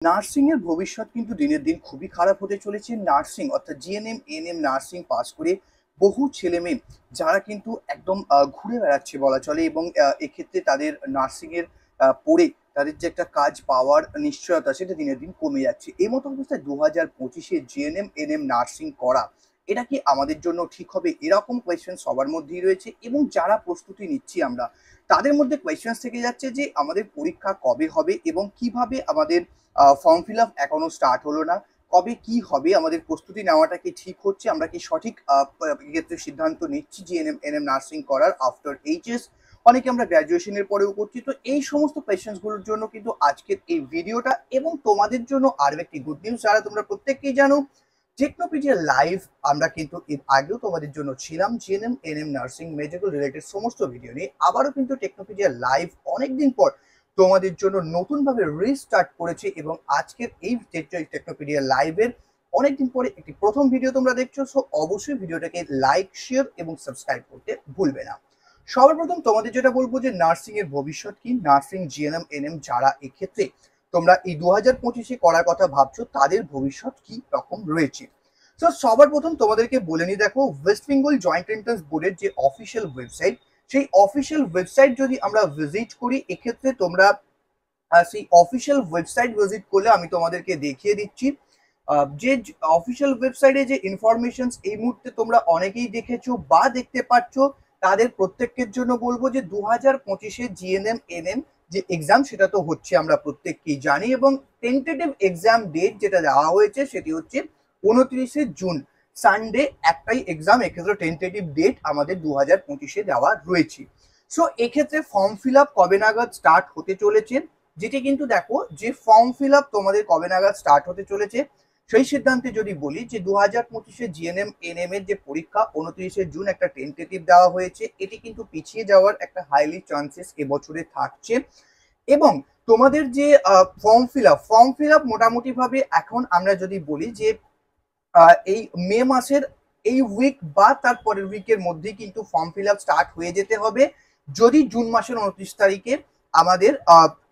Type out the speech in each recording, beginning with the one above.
Nursing এর ভবিষ্যৎ কিন্তু দিনের দিন খুবই খারাপ হতে চলেছে। নার্সিং অর্থাৎ জিএনএম এনএম নার্সিং পাস করে বহু ছেলে মেয়ে যারা কিন্তু একদম ঘুরে বেড়াচ্ছে বলা চলে, এবং এক্ষেত্রে তাদের নার্সিং এর পড়ে তাদের যে একটা কাজ পাওয়ার নিশ্চয়তা সেটা দিনের দিন কমে যাচ্ছে। এই মতো অবস্থায় 2025-এ জিএনএম এনএম নার্সিং করা এটা কি আমাদের জন্য ঠিক হবে, এরকম কোয়েশ্চেন সবার মধ্যেই রয়েছে। এবং যারা প্রস্তুতি নিচ্ছি আমরা, তাদের মধ্যে কোয়েশ্চেন থেকে যাচ্ছে যে আমাদের পরীক্ষা কবে হবে এবং কিভাবে আমাদের ফর্ম ফিল আপ এখনো স্টার্ট হলো না, কবে কি হবে, আমাদের প্রস্তুতি নেওয়াটা কি ঠিক হচ্ছে, আমরা কি সঠিক ক্ষেত্রে সিদ্ধান্ত নিচ্ছি জিএনএম এনএম নার্সিং করার আফটার এইচএস, অনেকে আমরা গ্র্যাজুয়েশনের পরেও করছি। তো এই সমস্ত কোয়েশ্চেন্স গুলোর জন্য কিন্তু আজকের এই ভিডিওটা, এবং তোমাদের জন্য আরো একটি গুড নিউজ, যারা তোমরা প্রত্যেককেই জানো টেকনোপিডিয়া লাইভ আমরা কিন্তু এর আগেও তোমাদের জন্য ছিলাম GNM NM nursing medical related সমস্ত ভিডিও নিয়ে। আবারও কিন্তু টেকনোপিডিয়া লাইভ অনেকদিন পর তোমাদের জন্য নতুনভাবে রিস্টার্ট করেছে, এবং আজকের এই টেকনোপিডিয়া লাইভের অনেকদিন পরে একটি প্রথম ভিডিও তোমরা দেখছো। সো অবশ্যই ভিডিওটাকে লাইক শেয়ার এবং সাবস্ক্রাইব করতে ভুলবে না। সবার প্রথম তোমাদের যেটা বলবো যে নার্সিং এর ভবিষ্যৎ কি, নার্সিং জিএনএম এনএম যারা এক্ষেত্রে তোমরা এই 2025-এ করার কথা ভাবছো তাদের ভবিষ্যৎ কি রকম রয়েছে। তো সবার প্রথম তোমাদেরকে বলে নি, দেখো ওয়েস্ট বেঙ্গল জয়েন্ট এন্ট্রান্স বোর্ডের যে অফিসিয়াল ওয়েবসাইট, সেই অফিসিয়াল ওয়েবসাইট যদি আমরা ভিজিট করি, এক্ষেত্রে তোমরা সেই অফিসিয়াল ওয়েবসাইট ভিজিট করলে আমি তোমাদেরকে দেখিয়ে দিচ্ছি যে অফিসিয়াল ওয়েবসাইটে যে ইনফরমেশনস এই মুহূর্তে তোমরা অনেকেই দেখেছো বা দেখতে পাচ্ছ, তাদের প্রত্যেকের জন্য বলবো যে 2025-এ জিএনএম এনএম যে এক্সাম সেটা তো হচ্ছে আমরা প্রত্যেককেই জানি, এবং টেন্টেটিভ এক্সাম ডেট যেটা দেওয়া হয়েছে সেটি হচ্ছে 29শে জুন, সানডে একটাই এক্সাম, এক্ষেত্রে টেন্টেটিভ ডেট আমাদের 2025-এ দেওয়া রয়েছে। সো এক্ষেত্রে ফর্ম ফিল আপ কবে নাগাদ স্টার্ট হতে চলেছে, যেটি কিন্তু দেখো যে ফর্ম ফিল আপ তোমাদের কবে নাগাদ স্টার্ট হতে চলেছে সেই সিদ্ধান্তে যদি বলি যে 2025-এ জিএনএম এনএম এর যে পরীক্ষা 29শে জুন একটা টেন্টেটিভ দেওয়া হয়েছে, এটি কিন্তু পিছিয়ে যাওয়ার একটা হাইলি চান্সেস এবছরে থাকছে। এবং তোমাদের যে ফর্ম ফিল আপ মোটামুটি ভাবে এখন আমরা যদি বলি যে এই মে মাসের এই উইক বা তার পরের উইকের মধ্যেই কিন্তু ফর্ম ফিল আপ স্টার্ট হয়ে যেতে হবে, যদি জুন মাসের 29 তারিখে আমাদের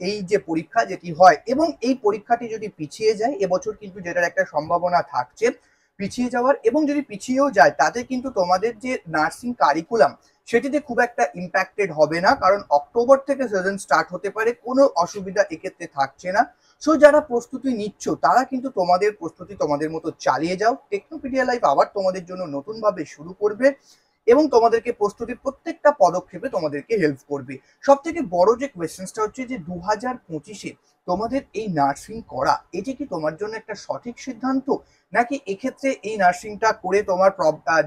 এই যে পরীক্ষা যেটি হয়, এবং এই পরীক্ষাটি যদি পিছিয়ে যায় এবছর কিন্তু যেটার একটা সম্ভাবনা থাকছে পিছিয়ে যাওয়ার, এবং যদি পিছিয়েও যায় তাতে কিন্তু তোমাদের যে নার্সিং কারিকুলাম সেটিতে খুব একটা ইম্প্যাক্টেড হবে না, কারণ অক্টোবর থেকে সিজন স্টার্ট হতে পারে, কোনো অসুবিধা এক্ষেত্রে থাকছে না। সো যারা প্রস্তুতি নিচ্ছ তারা কিন্তু তোমাদের প্রস্তুতি তোমাদের মতো চালিয়ে যাও, টেকনোপিডিয়া লাইভ আবার তোমাদের জন্য নতুনভাবে শুরু করবে এবং তোমাদেরকে প্রস্তুতির প্রত্যেকটা পদক্ষেপে তোমাদেরকে হেল্প করবে। সব থেকে বড় যে কোয়েশ্চেনটা হচ্ছে যে 2025-এ তোমাদের এই নার্সিং করা এটি কি তোমার জন্য একটা সঠিক সিদ্ধান্ত, নাকি এক্ষেত্রে এই নার্সিংটা করে তোমার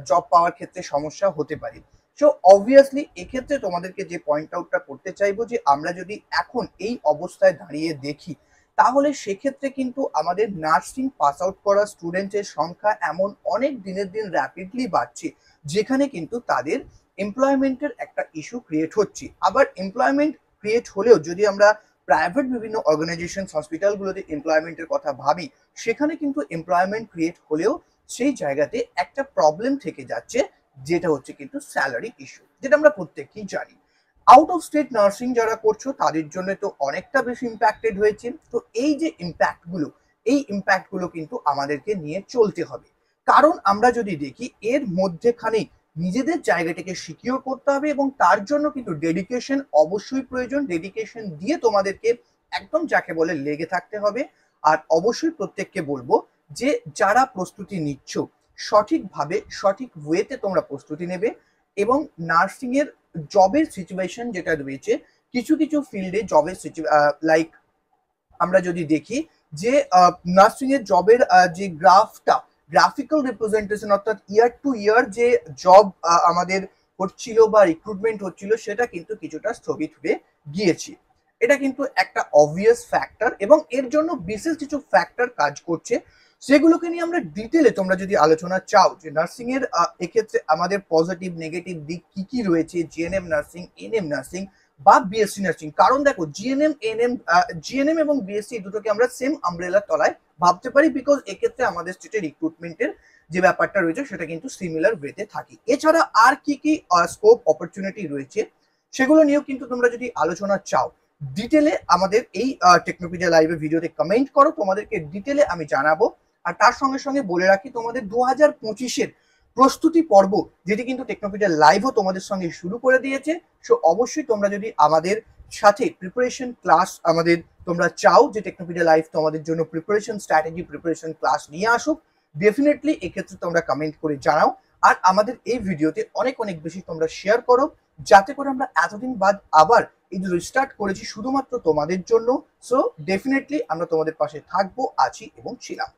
জব পাওয়ার ক্ষেত্রে সমস্যা হতে পারে। সো অবভিয়াসলি এক্ষেত্রে তোমাদেরকে যে পয়েন্ট আউটটা করতে চাইবো যে আমরা যদি এখন এই অবস্থায় দাঁড়িয়ে দেখি, তাহলে সেক্ষেত্রে কিন্তু আমাদের নার্সিং পাস আউট করা স্টুডেন্টের সংখ্যা এমন অনেক দিনের দিন র্যাপিডলি বাড়ছে, যেখানে কিন্তু তাদের এমপ্লয়মেন্টের একটা ইস্যু ক্রিয়েট হচ্ছে। আবার এমপ্লয়মেন্ট ক্রিয়েট হলেও যদি আমরা প্রাইভেট বিভিন্ন অর্গানাইজেশন হসপিটালগুলোতে এমপ্লয়মেন্টের কথা ভাবি, সেখানে কিন্তু এমপ্লয়মেন্ট ক্রিয়েট হলেও সেই জায়গাতে একটা প্রবলেম থেকে যাচ্ছে, যেটা হচ্ছে কিন্তু স্যালারি ইস্যু, যেটা আমরা প্রত্যেকেই জানি। আউট অফ স্টেট নার্সিং যারা করছো তাদের জন্য তো অনেকটা বেশি ইম্প্যাক্টেড হয়েছে। তো এই যে ইম্প্যাক্ট গুলো কিন্তু আমাদেরকে নিয়ে চলতে হবে, কারণ আমরা যদি দেখি এর মধ্যেখানে নিজেদের জায়গাটাকে সিকিউর করতে হবে, এবং তার জন্য কিন্তু ডেডিকেশন অবশ্যই প্রয়োজন। ডেডিকেশন দিয়ে তোমাদেরকে একদম যাকে বলে লেগে থাকতে হবে। আর অবশ্যই প্রত্যেককে বলবো যে যারা প্রস্তুতি নিচ্ছ সঠিকভাবে সঠিক ওয়েতে তোমরা প্রস্তুতি নেবে, এবং নার্সিং এর জবের সিচুয়েশন যেটা রয়েছে, কিছু কিছু ফিল্ডে জবের লাইক আমরা যদি দেখি যে নার্সিং এর জবের যে গ্রাফিক্যাল রিপ্রেজেন্টেশন, অর্থাৎ ইয়ার টু ইয়ার যে জব আমাদের হচ্ছিল বা রিক্রুটমেন্ট হচ্ছিল, সেটা কিন্তু কিছুটা স্থগিত হয়ে গিয়েছে। এটা কিন্তু একটা অবভিয়াস ফ্যাক্টর, এবং এর জন্য বিশেষ কিছু ফ্যাক্টর কাজ করছে, সেগুলোকে নিয়ে আমরা ডিটেলে তোমরা যদি আলোচনা চাও যে নার্সিং এর এক্ষেত্রে আমাদের পজিটিভ নেগেটিভ দিক কি কি রয়েছে, জিএনএম নার্সিং এনএম নার্সিং বা বিএসসি নার্সিং। কারণ দেখো জিএনএম এবং বিএসসি দুটোকে আমরা সেম আমব্রেলার তলায় ভাবতে পারি, বিকজ এক্ষেত্রে আমাদের স্টেটে রিক্রুটমেন্টের যে ব্যাপারটা রয়েছে সেটা কিন্তু সিমিলার ওয়েতে থাকে। এছাড়া আর কি কি স্কোপ অপরচুনিটি রয়েছে সেগুলো নিয়েও কিন্তু তোমরা যদি আলোচনা চাও, ডিটেলে আমাদের এই টেকনোপিডিয়া লাইভের ভিডিওতে কমেন্ট করো, তোমাদেরকে ডিটেলে আমি জানাবো। আর তার সঙ্গে সঙ্গে বলে রাখি তোমাদের 2025-এর প্রস্তুতি পর্ব যেটি কিন্তু টেকনোপিডিয়া লাইভও তোমাদের সঙ্গে শুরু করে দিয়েছে। সো অবশ্যই তোমরা যদি আমাদের সাথে প্রিপারেশন ক্লাস আমাদের তোমরা চাও যে টেকনোপিডিয়া লাইভ তোমাদের জন্য প্রিপারেশন স্ট্র্যাটেজি প্রিপারেশন ক্লাস নিয়ে আসুক, ডেফিনেটলি এক্ষেত্রে তোমরা কমেন্ট করে জানাও। আর আমাদের এই ভিডিওতে অনেক অনেক বেশি তোমরা শেয়ার করো, যাতে করে আমরা এতদিন বাদ আবার এই যে রিস্টার্ট করেছি শুধুমাত্র তোমাদের জন্য। সো ডেফিনেটলি আমরা তোমাদের পাশে থাকবো, আছি এবং ছিলাম।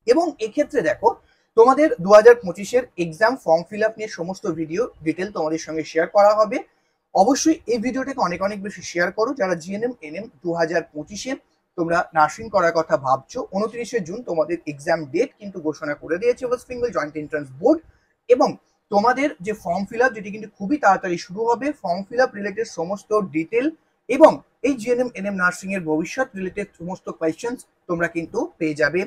এবং এক্ষেত্রে দেখো তোমাদের 2025-এর এক্সাম ফর্ম ফিল আপ নিয়ে সমস্ত ভিডিও ডিটেল তোমাদের সঙ্গে শেয়ার করা হবে। অবশ্যই এই ভিডিওটাকে অনেক অনেক বেশি শেয়ার করো যারা জিএনএম এনএম 2025-এ তোমরা নার্সিং করার কথা ভাবছো। 29শে জুন তোমাদের এক্সাম ডেট কিন্তু ঘোষণা করে দিয়েছে West Bengal joint entrance board. এবং তোমাদের যে ফর্ম ফিল আপ যেটি কিন্তু খুবই তাড়াতাড়ি শুরু হবে, ফর্ম ফিল আপ রিলেটেড সমস্ত ডিটেল এবং এই জিএনএম এনএম নার্সিং এর ভবিষ্যৎ রিলেটেড সমস্ত কোয়েশ্চেন্স তোমরা কিন্তু পেয়ে যাবে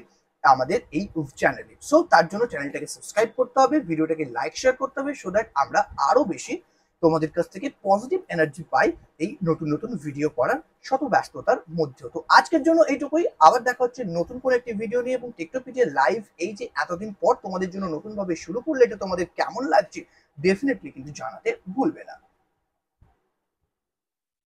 আমাদের এই চ্যানেলে। সো তার জন্য চ্যানেলটাকে সাবস্ক্রাইব করতে হবে, ভিডিওটাকে লাইক শেয়ার করতে হবে, সো দ্যাট আমরা আরো বেশি তোমাদের কাছ থেকে পজিটিভ এনার্জি পাই এই নতুন নতুন ভিডিও করার শত ব্যস্ততার মধ্যেও। তো আজকের জন্য এইটুকুই, আবার দেখা হচ্ছে নতুন করে একটি ভিডিও নিয়ে। এবং টেকনোপিডিয়া লাইভ এই যে এতদিন পর তোমাদের জন্য নতুন ভাবে শুরু করলে এটা তোমাদের কেমন লাগছে ডেফিনেটলি কিন্তু জানাতে ভুলবে না।